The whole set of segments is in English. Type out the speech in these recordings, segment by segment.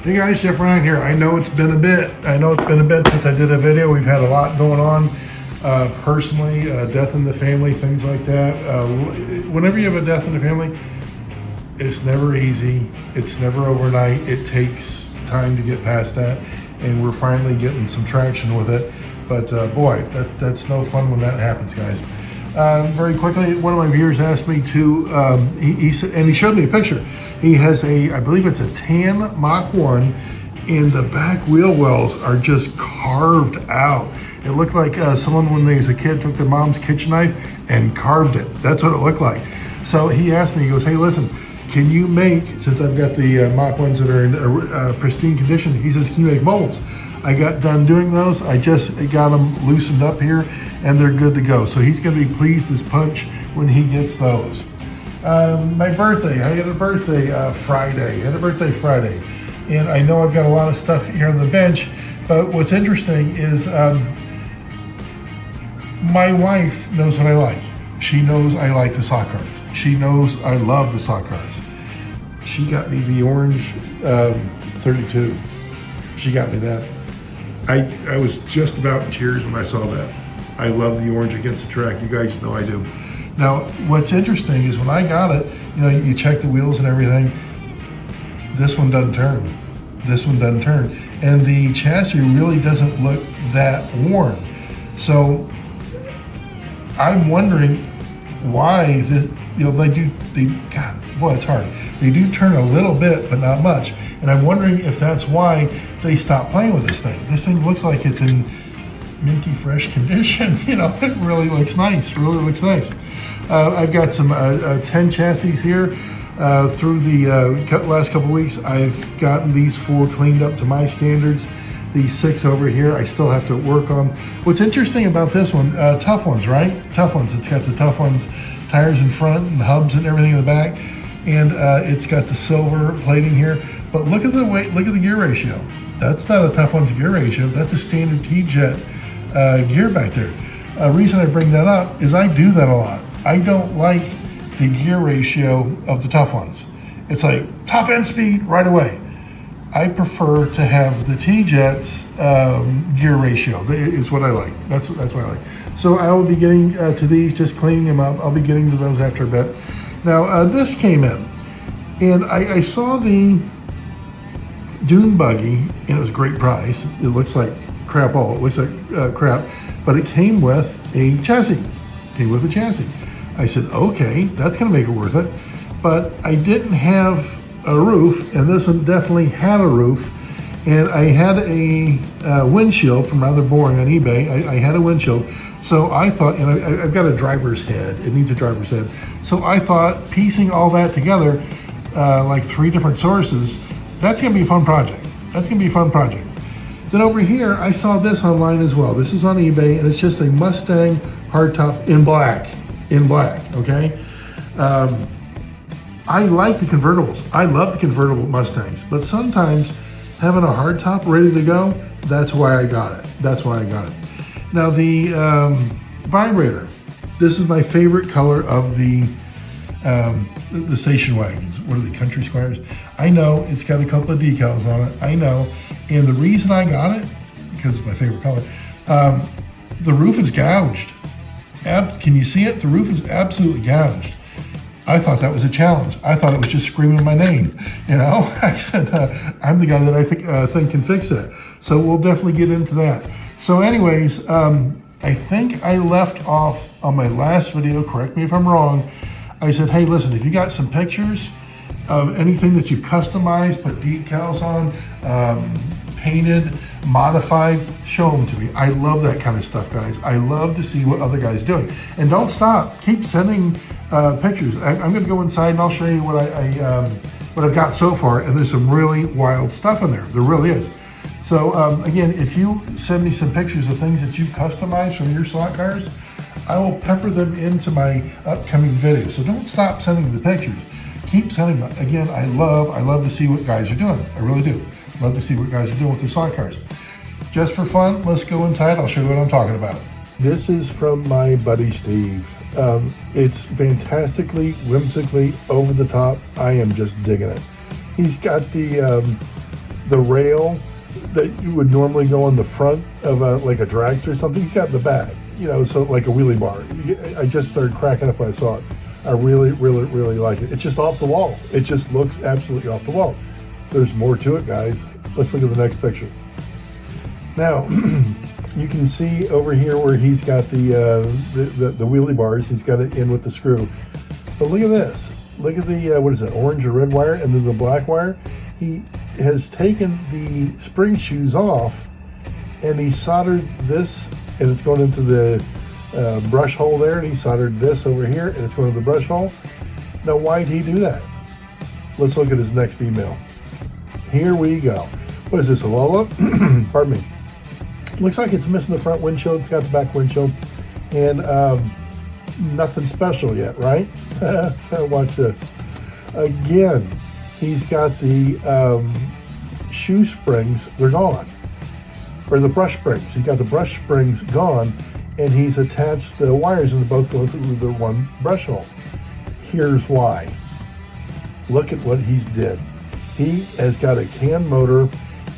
Hey guys, Jeff Ryan here. I know it's been a bit. Since I did a video. We've had a lot going on personally, death in the family, things like that. Whenever you have a death in the family, it's never easy. It's never overnight. It takes time to get past that, and we're finally getting some traction with it. But boy, that's no fun when that happens, guys. Very quickly, one of my viewers asked me to, he said, and he showed me a picture. He has I believe it's a tan Mach 1, and the back wheel wells are just carved out. It looked like someone, when they was a kid, took their mom's kitchen knife and carved it. That's what it looked like. So he asked me, he goes, hey, listen, can you make, since I've got the Mach 1s that are in pristine condition, he says, can you make molds? I got done doing those. I just got them loosened up here, and they're good to go. So he's going to be pleased as punch when he gets those. My birthday, I had a birthday Friday. And I know I've got a lot of stuff here on the bench, but what's interesting is my wife knows what I like. She knows I like the sock cars. She knows I love the sock cars. She got me the orange 32. She got me that. I was just about in tears when I saw that. I love the orange against the track. You guys know I do. Now, what's interesting is when I got it, you know, you check the wheels and everything. This one doesn't turn. This one doesn't turn. And the chassis really doesn't look that worn. So I'm wondering why God, boy, it's hard. They do turn a little bit, but not much. And I'm wondering if that's why they stopped playing with this thing. This thing looks like it's in minty fresh condition. You know, it really looks nice, I've got some 10 chassis here. Through the last couple weeks, I've gotten these 4 cleaned up to my standards. These 6 over here, I still have to work on. What's interesting about this one, tough ones, right? Tough ones. It's got the tough ones tires in front and hubs and everything in the back, and it's got the silver plating here. But look at the weight. Look at the gear ratio. That's not a tough one's gear ratio. That's a standard T-Jet gear back there. Reason I bring that up is I do that a lot. I don't like the gear ratio of the tough ones. It's like top end speed right away. I prefer to have the T-Jets gear ratio. Is what I like. That's what I like. So I will be getting to these, just cleaning them up. I'll be getting to those after a bit. Now this came in, and I saw the Dune buggy, and it was a great price. It looks like crap all. It looks like crap, but it came with a chassis. I said, okay, that's gonna make it worth it. But I didn't have a roof, and this one definitely had a roof, and I had a windshield from Rather Boring on eBay. I had a windshield, so I thought, and I've got a driver's head. It needs a driver's head. So I thought, piecing all that together, like 3 different sources, that's gonna be a fun project. Then over here, I saw this online as well. This is on eBay, and it's just a Mustang hardtop in black, okay? I like the convertibles. I love the convertible Mustangs, but sometimes having a hardtop ready to go, that's why I got it. Now the vibrator, this is my favorite color of the station wagons. What are they, Country Squires? I know it's got a couple of decals on it, I know. And the reason I got it, because it's my favorite color, the roof is gouged. Can you see it? The roof is absolutely gouged. I thought that was a challenge. I thought it was just screaming my name. You know, I said, I'm the guy that I think can fix that. So we'll definitely get into that. So anyways, I think I left off on my last video, correct me if I'm wrong. I said, hey, listen, if you got some pictures of anything that you've customized, put decals on, painted, modified, show them to me. I love that kind of stuff, guys. I love to see what other guys are doing. And don't stop. Keep sending pictures. I'm going to go inside and I'll show you what I've got so far. And there's some really wild stuff in there. There really is. So again, if you send me some pictures of things that you've customized from your slot cars, I will pepper them into my upcoming videos. So don't stop sending the pictures. Keep sending them. Again, I love to see what guys are doing. I really do. Love to see what guys are doing with their slot cars. Just for fun, let's go inside. I'll show you what I'm talking about. This is from my buddy Steve. It's fantastically, whimsically over the top. I am just digging it. He's got the the rail that you would normally go on the front of like a dragster or something, he's got in the back, so like a wheelie bar. I just started cracking up when I saw it. I really, really, really like it. It's just off the wall. It just looks absolutely off the wall. There's more to it, guys. Let's look at the next picture. Now, you can see over here where he's got the wheelie bars. He's got it in with the screw. But look at this. Look at the, what is it, orange or red wire, and then the black wire. He has taken the spring shoes off, and he soldered this, and it's going into the brush hole there, and he soldered this over here, and it's going to the brush hole. Now, why did he do that? Let's look at his next email. Here we go. What is this, a Lola? Pardon me. Looks like it's missing the front windshield. It's got the back windshield, and nothing special yet, right? Watch this. Again, he's got the shoe springs, they're gone. Or the brush springs. He's got the brush springs gone, and he's attached the wires, and they both go through the one brush hole. Here's why. Look at what he's did. He has got a cam motor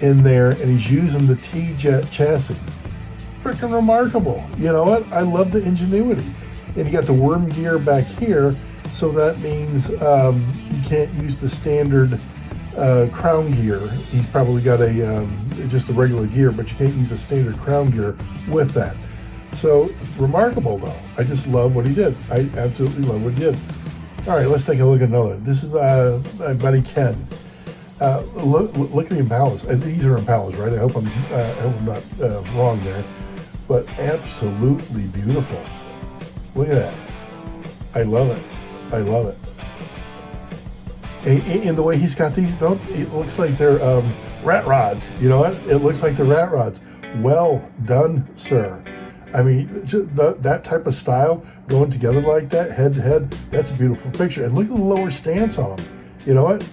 in there, and he's using the T-Jet chassis. Freaking remarkable. You know what? I love the ingenuity. And you got the worm gear back here, so that means you can't use the standard crown gear. He's probably got just a regular gear, but you can't use a standard crown gear with that. So remarkable, though. I just love what he did. I absolutely love what he did. All right, let's take a look at another. This is my buddy Ken. Look at the impalas. These are impalas, right? I hope I'm not wrong there, but absolutely beautiful. Look at that. I love it. I love it. And the way he's got these, it looks like they're rat rods. You know what? It looks like they're rat rods. Well done, sir. I mean, just that type of style going together like that, head to head, that's a beautiful picture. And look at the lower stance on them. You know what?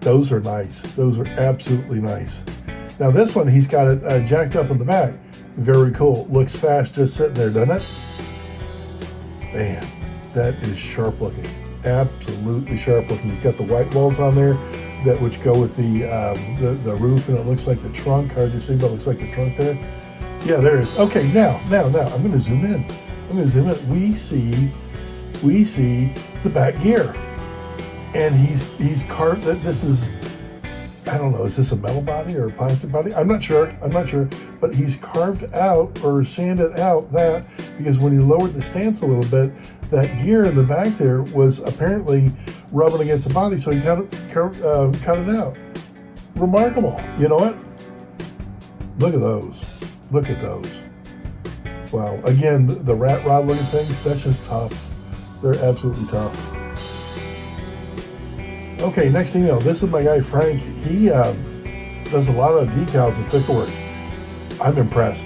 Those are nice. Those are absolutely nice. Now this one, he's got it jacked up in the back. Very cool. Looks fast just sitting there, doesn't it? Man, that is sharp looking. Absolutely sharp looking. He's got the white walls on there which go with the roof, and it looks like the trunk. Hard to see, but it looks like the trunk there. Yeah, there it is. Okay, now, I'm going to zoom in. We see the back gear, and he's carved. This is, I don't know, is this a metal body or a plastic body? I'm not sure, but he's carved out or sanded out that, because when he lowered the stance a little bit, that gear in the back there was apparently rubbing against the body, so he cut it out. Remarkable. You know what? Look at those. Look at those. Wow. Again, the rat rod looking things, that's just tough. They're absolutely tough. Okay, next email. This is my guy Frank. He does a lot of decals and sticker work. I'm impressed.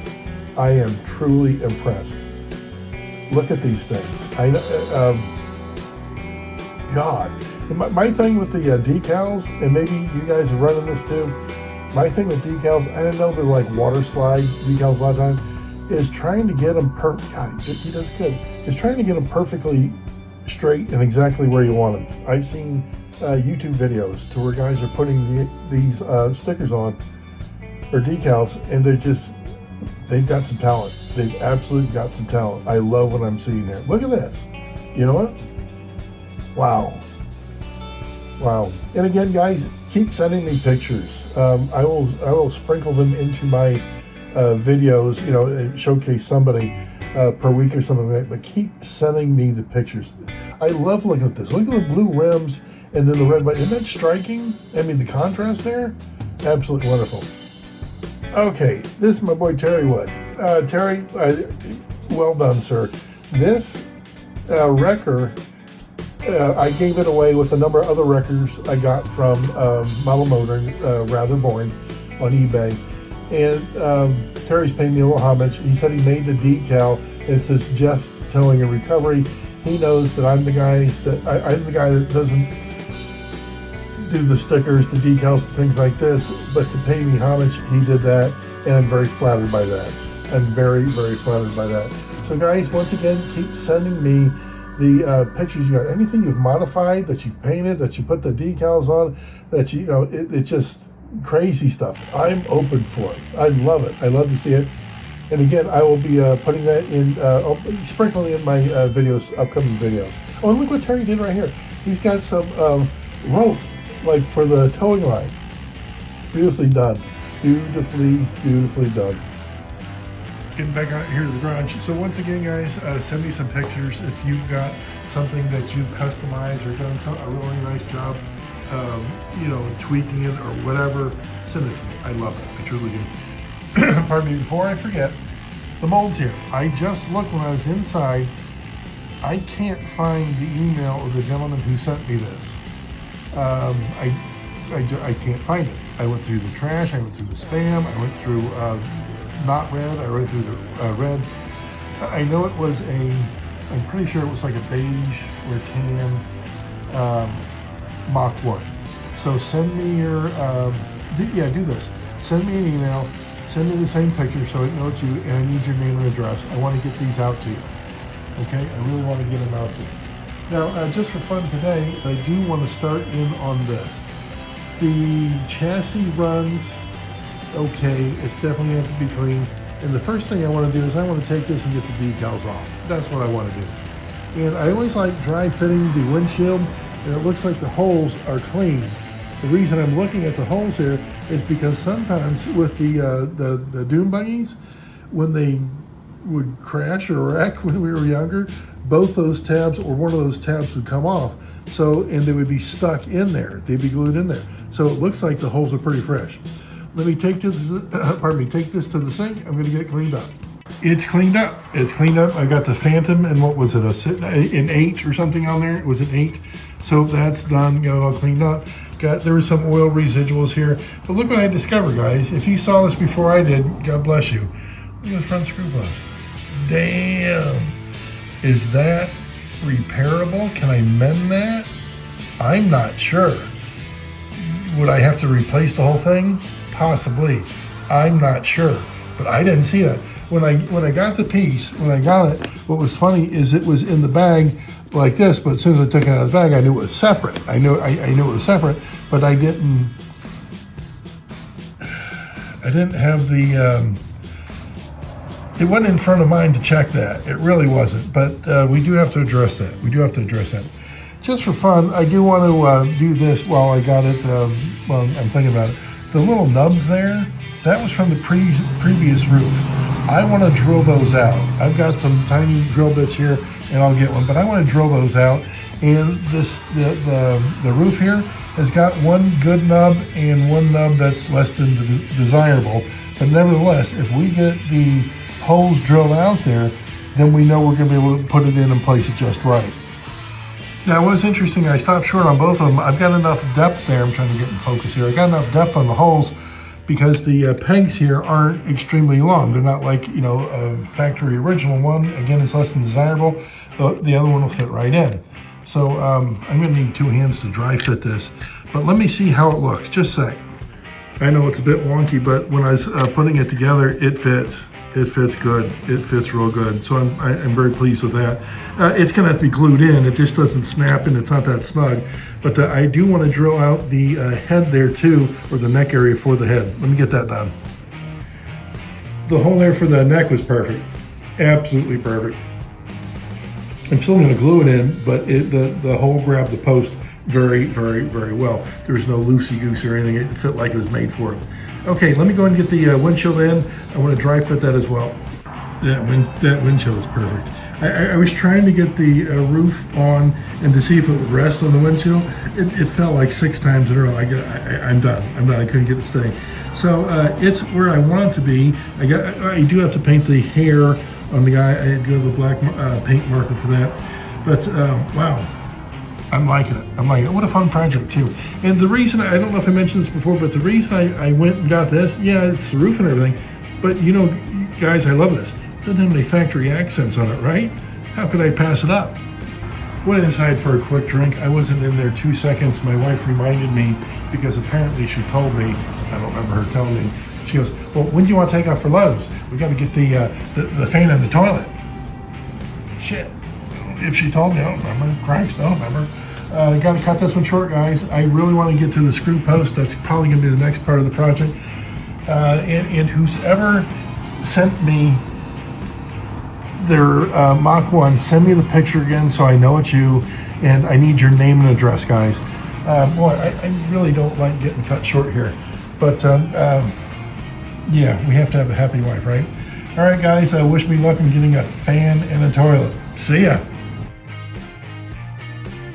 I am truly impressed. Look at these things. God. My thing with the decals, and maybe you guys are running this too, my thing with decals, I don't know they're like water slide decals a lot of times, is trying to get them perfect. God, he does good. Is trying to get them perfectly straight and exactly where you want them. I've seen YouTube videos to where guys are putting these stickers on, or decals, and they've got some talent. They've absolutely got some talent. I love what I'm seeing there. Look at this. You know what? Wow. And again, guys, keep sending me pictures. I will sprinkle them into my videos, and showcase somebody per week or something like that, but keep sending me the pictures. I love looking at this. Look at the blue rims and then the red button. Isn't that striking? I mean, the contrast there, absolutely wonderful. Okay, this is my boy Terry Wood. Terry, well done, sir. This wrecker, I gave it away with a number of other wreckers I got from Model Motoring, Rather Boring, on eBay. And Terry's paying me a little homage. He said he made the decal. It says Jeff Towing and Recovery. He knows that I'm the guy that doesn't do the stickers, the decals, things like this, but to pay me homage, he did that, and I'm very flattered by that. I'm very, very flattered by that. So guys, once again, keep sending me the pictures you got. Anything you've modified, that you've painted, that you put the decals on, that it just crazy stuff, I'm open for it. I love it. I love to see it. And again, I will be putting that in, sprinkling in my videos, upcoming videos. Oh, and look what Terry did right here. He's got some rope, like for the towing line. Beautifully done. Beautifully, beautifully done. Getting back out here to the garage. So once again, guys, send me some pictures if you've got something that you've customized or done a really nice job, you know, tweaking it or whatever. Send it to me. I love it. I truly do. Pardon me, before I forget, the molds here. I just looked when I was inside. I can't find the email of the gentleman who sent me this. I can't find it. I went through the trash, I went through the spam, I went through not red, I went through the red. I know it was I'm pretty sure it was like a beige or tan Mach 1. So send me your, do this. Send me an email. Send me the same picture so it knows you, and I need your name and address. I want to get these out to you. Okay, I really want to get them out to you. Now, just for fun today, I do want to start in on this. The chassis runs okay. It's definitely has to be clean. And the first thing I want to do is I want to take this and get the decals off. That's what I want to do. And I always like dry fitting the windshield, and it looks like the holes are clean. The reason I'm looking at the holes here is because sometimes with the Dune buggies, when they would crash or wreck when we were younger, both those tabs or one of those tabs would come off. So, and they would be stuck in there. They'd be glued in there. So it looks like the holes are pretty fresh. Let me take this, take this to the sink. I'm going to get it cleaned up. It's cleaned up. It's cleaned up. I got the Phantom and what was it, an 8 or something on there? It was an 8. So that's done. Got it all cleaned up. There was some oil residuals here. But look what I discovered, guys. If you saw this before I did, God bless you. Look at the front screw bus. Damn. Is that repairable? Can I mend that? I'm not sure. Would I have to replace the whole thing? Possibly. I'm not sure. But I didn't see that. When I got the piece, when I got it, what was funny is it was in the bag like this, but as soon as I took it out of the bag, I knew it was separate. I knew it was separate, but I didn't have the, it wasn't in front of mine to check that. It really wasn't, but we do have to address that. We do have to address that. Just for fun, I do want to do this while I got it, well, I'm thinking about it. The little nubs there, that was from the previous roof. I want to drill those out. I've got some tiny drill bits here, and I'll get one, but I want to drill those out. And the roof here has got one good nub and one nub that's less than desirable. But nevertheless, if we get the holes drilled out there, then we know we're going to be able to put it in and place it just right. Now, what's interesting, I stopped short on both of them. I've got enough depth there. I'm trying to get in focus here. I got enough depth on the holes because the pegs here aren't extremely long. They're not like, you know, a factory original one. Again, it's less than desirable. The other one will fit right in. So I'm going to need 2 hands to dry fit this. But let me see how it looks. Just a sec. I know it's a bit wonky, but when I was putting it together, it fits. It fits good. It fits real good. So I'm very pleased with that. It's going to have to be glued in. It just doesn't snap and it's not that snug. But I do want to drill out the head there too, or the neck area for the head. Let me get that done. The hole there for the neck was perfect. Absolutely perfect. I'm still going to glue it in, but the hole grabbed the post very, very, very well. There was no loosey-goosey or anything. It fit like it was made for it. Okay, let me go and get the windshield in. I want to dry fit that as well. That windshield is perfect. I was trying to get the roof on and to see if it would rest on the windshield. It felt like 6 times in a row. I'm done. I couldn't get it to stay. So it's where I want it to be. I do have to paint the hair on the guy. I do have a black paint marker for that. But wow. I'm liking it. I'm liking it. What a fun project too. And the reason, I don't know if I mentioned this before, but the reason I went and got this, yeah, it's the roof and everything, but you know, guys, I love this. It doesn't have any factory accents on it, right? How could I pass it up? Went inside for a quick drink. I wasn't in there 2 seconds. My wife reminded me because apparently she told me, I don't remember her telling me, she goes, well, when do you want to take off for Lowe's? We got to get the fan in the toilet. Shit. If she told me, I don't remember. Christ, I don't remember. Got to cut this one short, guys. I really want to get to the screw post. That's probably going to be the next part of the project. And who's ever sent me their Mach 1, send me the picture again so I know it's you, and I need your name and address, guys. Boy, I really don't like getting cut short here, but yeah, we have to have a happy wife, right? All right, guys, wish me luck in getting a fan and a toilet. See ya.